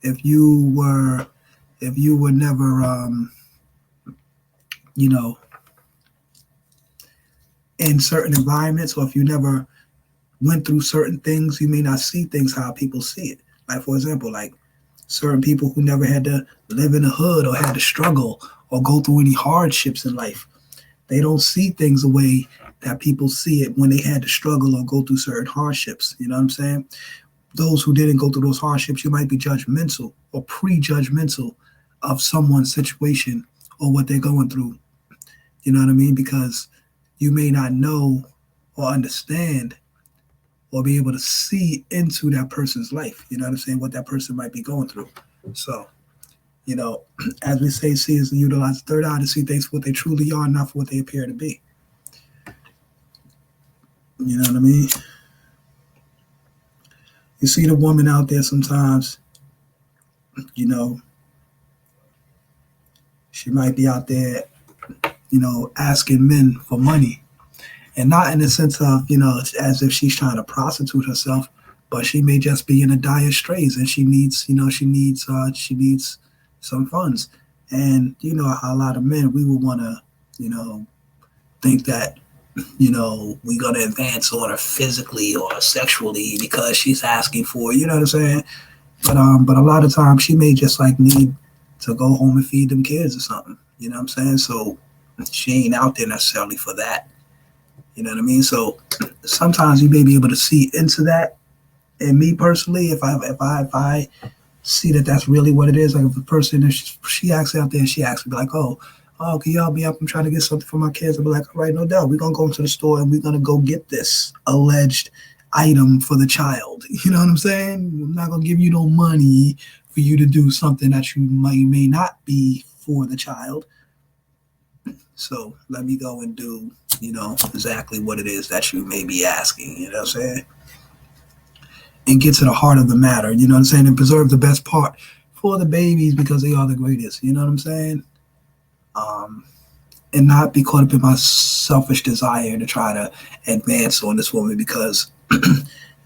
if you were never you know in certain environments, or if you never went through certain things, you may not see things how people see it. Like, for example, like certain people who never had to live in the hood or had to struggle or go through any hardships in life, they don't see things the way that people see it when they had to struggle or go through certain hardships. You know what I'm saying? Those who didn't go through those hardships, you might be judgmental or prejudgmental of someone's situation or what they're going through. You know what I mean? Because you may not know or understand or be able to see into that person's life. You know what I'm saying? What that person might be going through. So, you know, as we say, see is to utilize the third eye to see things for what they truly are, not for what they appear to be. You know what I mean? You see the woman out there sometimes, you know, she might be out there, asking men for money. And not in the sense of, as if she's trying to prostitute herself, but she may just be in a dire straits and she needs, she needs some funds. And you know how a lot of men, we would want to, think that, we're gonna advance on her physically or sexually because she's asking for it. You know what I'm saying? But a lot of times she may just like need to go home and feed them kids or something. You know what I'm saying? So she ain't out there necessarily for that. You know what I mean? So sometimes you may be able to see into that. And me personally, if I see that that's really what it is, like if a person is, she acts out there and she acts, be like, oh, can y'all be up? I'm trying to get something for my kids. I'll be like, all right, no doubt. We're gonna go into the store and we're gonna go get this alleged item for the child. You know what I'm saying? I'm not gonna give you no money for you to do something that you may not be for the child. So let me go and do, exactly what it is that you may be asking. You know what I'm saying? And get to the heart of the matter. You know what I'm saying? And preserve the best part for the babies because they are the greatest. You know what I'm saying? Um, and not be caught up in my selfish desire to try to advance on this woman because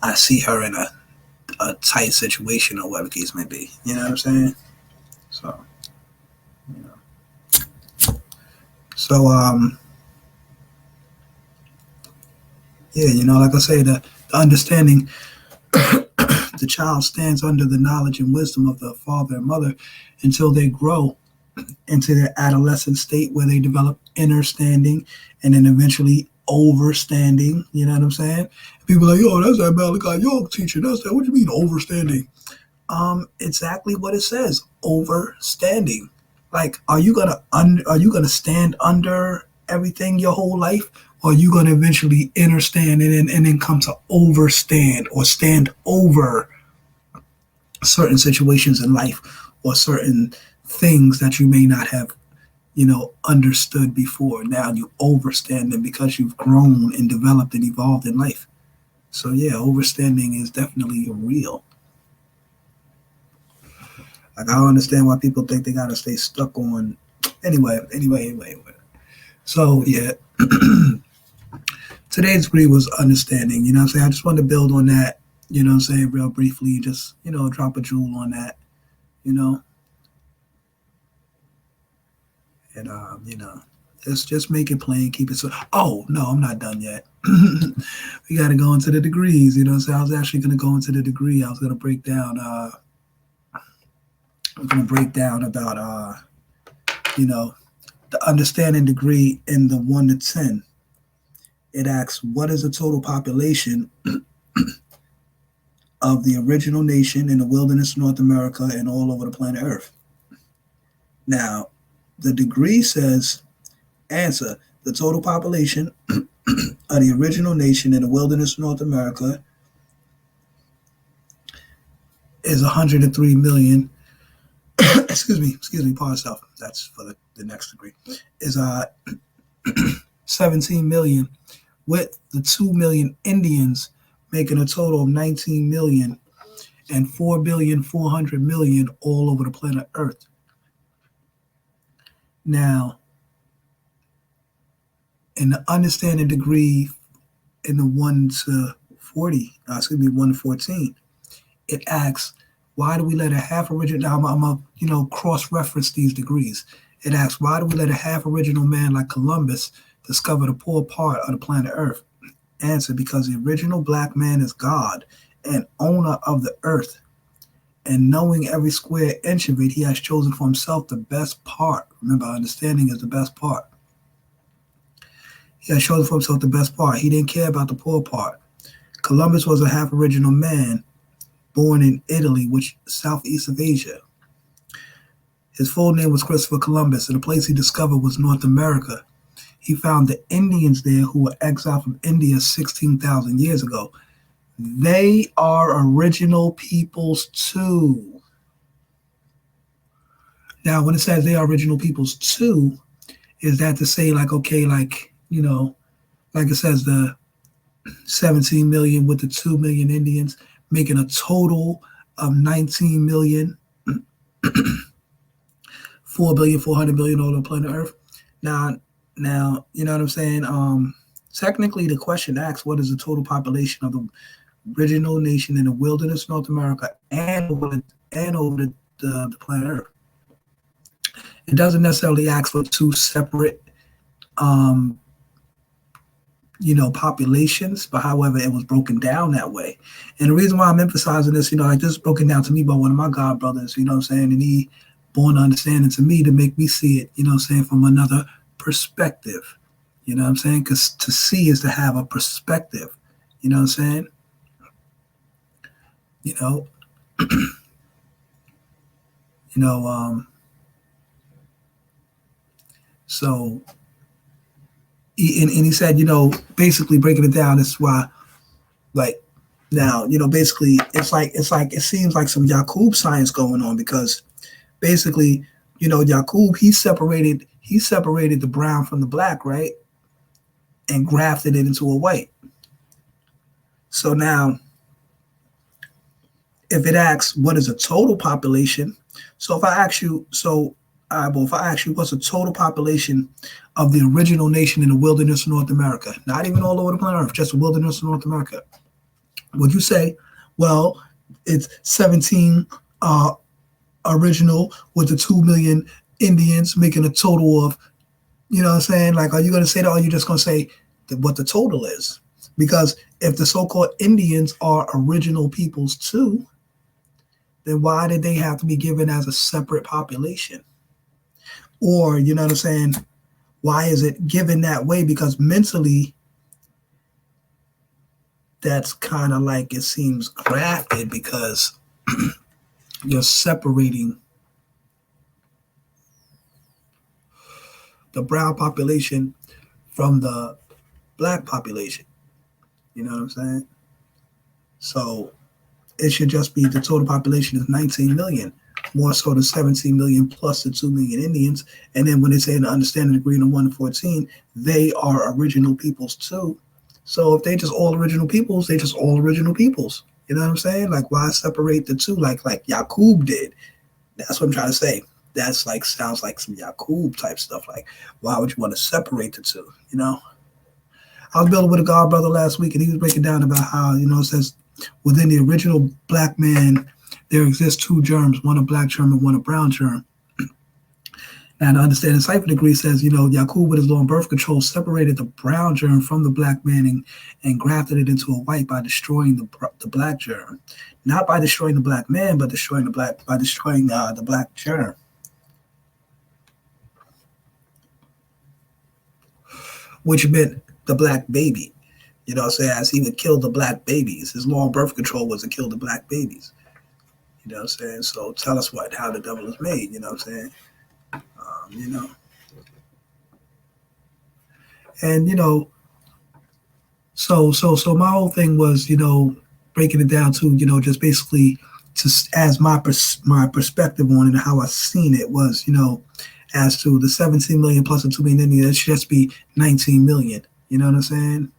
I see her in a tight situation or whatever the case may be. You know what I'm saying? So, you know. So, yeah, like I say, the understanding the child stands under the knowledge and wisdom of the father and mother until they grow into their adolescent state where they develop understanding and then eventually overstanding. You know what I'm saying? People are like, yo, that's that Malachi York teacher. That's that. What do you mean overstanding? Exactly what it says. Overstanding. Like, are you gonna stand under everything your whole life, or are you gonna eventually understand and then come to overstand or stand over certain situations in life or certain things that you may not have understood before. Now you overstand them because you've grown and developed and evolved in life. So yeah, overstanding is definitely real. Like I don't understand why people think they gotta stay stuck on. Anyway. So yeah, today's degree was understanding. You know what I'm saying? I just wanted to build on that. You know what I'm saying? Real briefly, just drop a jewel on that. You know, and just make it plain, keep it so. Oh no, I'm not done yet. We got to go into the degrees. You know, so I was actually going to go into the degree. I was going to break down. I'm going to break down about you know the understanding degree in the 1 to 10. It asks what is the total population of the original nation in the wilderness of North America and all over the planet Earth. Now, the degree says answer the total population of the original nation in the wilderness of North America is 103 million. Excuse me, pause stuff. That's for the next degree. Is 17 million, with the 2 million Indians making a total of 19 million and 4,400,000,000 all over the planet Earth. Now, in the understanding degree in the 1 to 40, 1 to 14, it asks why do we let a half original? Now I'm cross-reference these degrees. It asks, why do we let a half original man like Columbus discover the poor part of the planet Earth? Answer, because the original black man is God and owner of the earth. And knowing every square inch of it, he has chosen for himself the best part. Remember, understanding is the best part. He has chosen for himself the best part. He didn't care about the poor part. Columbus was a half original man born in Italy, which southeast of Asia. His full name was Christopher Columbus, and the place he discovered was North America. He found the Indians there who were exiled from India 16,000 years ago. They are original peoples too. Now, when it says they are original peoples too, is that to say, like, okay, like, like it says the 17 million with the 2 million Indians, making a total of 19 million, 4 billion, 400 billion on the planet Earth. Now, you know what I'm saying? Technically, the question asks, what is the total population of the original nation in the wilderness, North America, and over the planet Earth? It doesn't necessarily ask for two separate, populations, but however, it was broken down that way. And the reason why I'm emphasizing this, like this is broken down to me by one of my god brothers, you know what I'm saying? And he born understanding to me to make me see it, you know what I'm saying, from another perspective. You know what I'm saying? Because to see is to have a perspective. You know what I'm saying? So and he said, basically breaking it down, is why, like, now, basically it seems like some Yakub science going on, because basically, Yakub, he separated the brown from the black, right? And grafted it into a white. So now, if it asks what is the total population, so if I ask you, what's the total population of the original nation in the wilderness of North America, not even all over the planet Earth, just the wilderness of North America, would you say, well, it's 17 original with the 2 million Indians, making a total of, you know what I'm saying? Like, are you going to say that, or are you just going to say what the total is? Because if the so-called Indians are original peoples too, then why did they have to be given as a separate population? Or, you know what I'm saying, why is it given that way? Because mentally, that's kind of like, it seems grafted, because you're separating the brown population from the black population. You know what I'm saying? So it should just be the total population is 19 million, more so than 17 million plus the 2 million Indians. And then when they say in the understanding degree in 1 to 14, they are original peoples too. So if they just all original peoples, they just all original peoples. You know what I'm saying? Like, why separate the two like Yakub did? That's what I'm trying to say. That's like, sounds like some Yakub type stuff. Like, why would you want to separate the two? I was building with a god brother last week, and he was breaking down about how, it says within the original black man, there exists two germs, one a black germ and one a brown germ. Now, to understand the cipher degree says, Yakub with his law on birth control separated the brown germ from the black man and grafted it into a white by destroying the black germ. Not by destroying the black man, but destroying the black germ. Which meant the black baby. You know what I'm saying? As he would kill the black babies. His law on birth control was to kill the black babies. You know what I'm saying? So tell us how the devil is made. You know what I'm saying? And so my whole thing was, breaking it down to, just basically as my perspective on it and how I seen it was, as to the 17 million plus the 2 million Indians, it should just be 19 million. You know what I'm saying?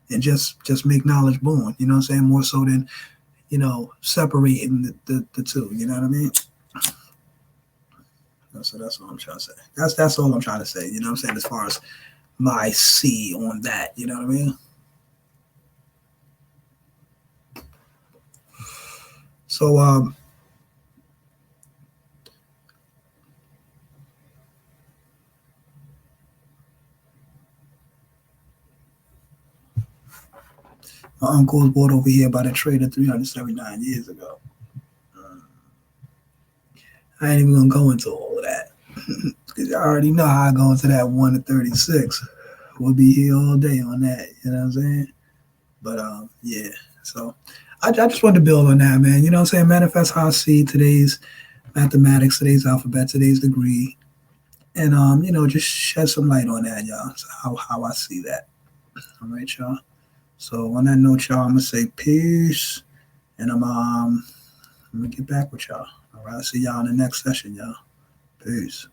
And just make knowledge born. You know what I'm saying? More so than, separating the two. You know what I mean? So that's all I'm trying to say. That's all I'm trying to say. You know what I'm saying? As far as my see on that. You know what I mean? So My uncle was bought over here by the trader 379 years ago. I ain't even gonna go into all of that because you already know how I go into that 1 to 36. We'll be here all day on that. You know what I'm saying? But yeah. So I just wanted to build on that, man. You know what I'm saying? Manifest how I see today's mathematics, today's alphabet, today's degree, and just shed some light on that, y'all. So how I see that. All right, y'all. So on that note, y'all, I'm gonna say peace, and I'm gonna get back with y'all. All right, see y'all in the next session, y'all. Peace.